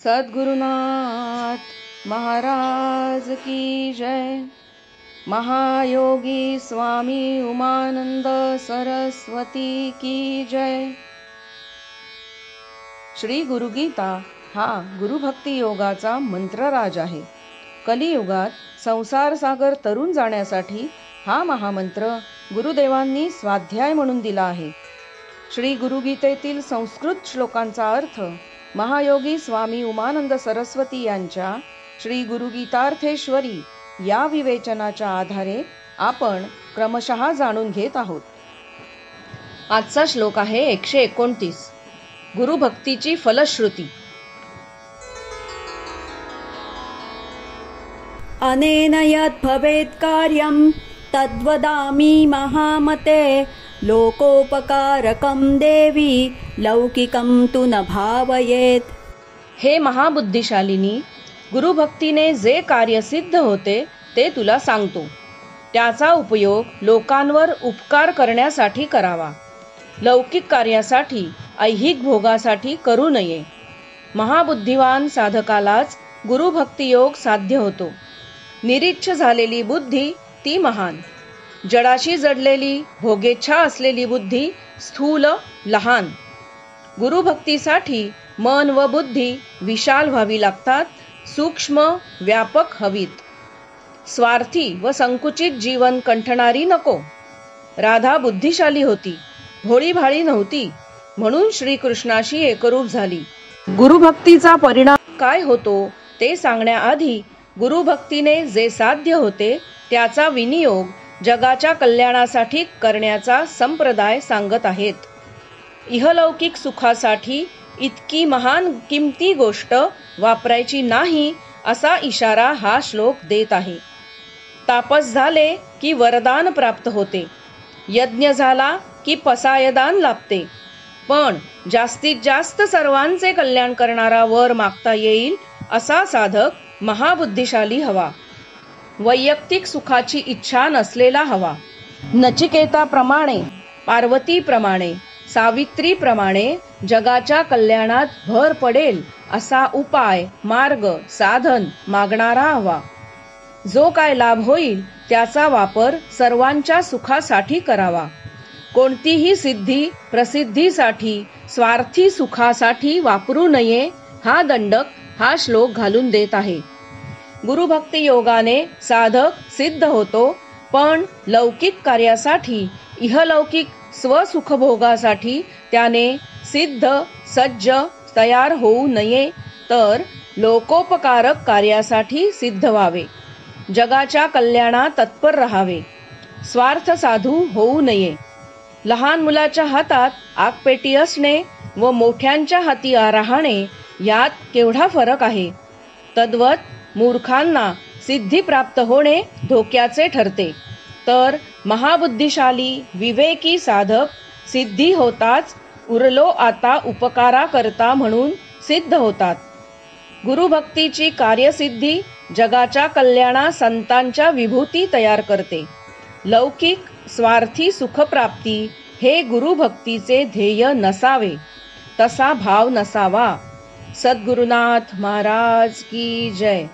सद्गुरुनाथ महाराज की जय। महायोगी स्वामी उमानंद सरस्वती की जय। श्री गुरुगीता हा गुरुभक्ती योगाचा मंत्रराज आहे. कलियुगात संसार सागर तरुण जाण्यासाठी हा महामंत्र गुरुदेवांनी स्वाध्याय म्हणून दिला आहे. श्री गुरुगीतेतील संस्कृत श्लोकांचा अर्थ महायोगी स्वामी उमानंद सरस्वती यांच्या श्री गुरुगीतार्थेश्वरी या विवेचनाच्या आधारे आपण क्रमशः जाणून घेत आहोत. आजचा श्लोक आहे 129. गुरुभक्तीची फलश्रुती. अनेन यत् भवेत् कार्यं तद्वदामि महामते लोकोपकारकं देवी लौकिकं तु न भावयेत्. हे महाबुद्धिशालिनी, गुरुभक्तीने जे कार्य सिद्ध होते ते तुला सांगतो. त्याचा उपयोग लोकांवर उपकार करण्यासाठी करावा. लौकिक कार्यासाठी, ऐहिक भोगासाठी करू नये. महाबुद्धिवान साधकालाच गुरुभक्तियोग साध्य होतो. निरीच्छ झालेली बुद्धी ती महान. जडाशी जडलेली भोगेच्छा असलेली बुद्धी स्थूल लहान. गुरुभक्तीसाठी मन व बुद्धी विशाल व्हावी लागतात. सूक्ष्म व्यापक हवीत. स्वार्थी व संकुचित जीवन कंठणारी नको. राधा बुद्धिशाली होती, भोळी भाळी नव्हती, म्हणून श्रीकृष्णाशी एकरूप झाली. गुरुभक्तीचा परिणाम काय होतो ते सांगण्याआधी गुरुभक्तीने जे साध्य होते त्याचा विनियोग जगाच्या कल्याणासाठी करण्याचा संप्रदाय सांगत आहेत. इहलौकिक सुखासाठी इतकी महान किमती गोष्ट वापरायची नाही असा इशारा हा श्लोक देत आहे. तापस झाले की वरदान प्राप्त होते. यज्ञ झाला की पसायदान लाभते. पण जास्तीत जास्त सर्वांचे कल्याण करणारा वर मागता येईल असा साधक महाबुद्धिशाली हवा. वैयक्तिक सुखाची इच्छा नसलेला हवा. नचिकेताप्रमाणे, पार्वतीप्रमाणे, सावित्रीप्रमाणे जगाच्या कल्याणात भर पडेल असा उपाय, मार्ग, साधन मागणारा हवा. जो काय लाभ होईल त्याचा वापर सर्वांच्या सुखासाठी करावा. कोणतीही सिद्धी प्रसिद्धीसाठी, स्वार्थी सुखासाठी वापरू नये हा दंडक हा श्लोक घालून देत आहे. गुरुभक्ती योगाने साधक सिद्ध होतो, पण लौकिक कार्यासाठी, इहलौकिक स्वसुखभोगासाठी त्याने सिद्ध सज्ज तयार होऊ नये, तर लोकोपकारक कार्यासाठी सिद्ध व्हावे. जगाच्या कल्याणात तत्पर राहावे. स्वार्थ साधू होऊ नये. लहान मुलाच्या हातात आगपेटी असणे व मोठ्यांच्या हाती राहणे यात केवढा फरक आहे. तद्वत मूर्खांना सिद्धी प्राप्त होणे धोक्याचे ठरते, तर महाबुद्धिशाली विवेकी साधक सिद्धी होताच उरलो आता उपकारा करता म्हणून सिद्ध होतात. गुरुभक्तीची कार्यसिद्धी जगाच्या कल्याणा संतांच्या विभूती तयार करते. लौकिक स्वार्थी सुखप्राप्ती हे गुरुभक्तीचे ध्येय नसावे. तसा भाव नसावा. सद्गुरुनाथ महाराज की जय.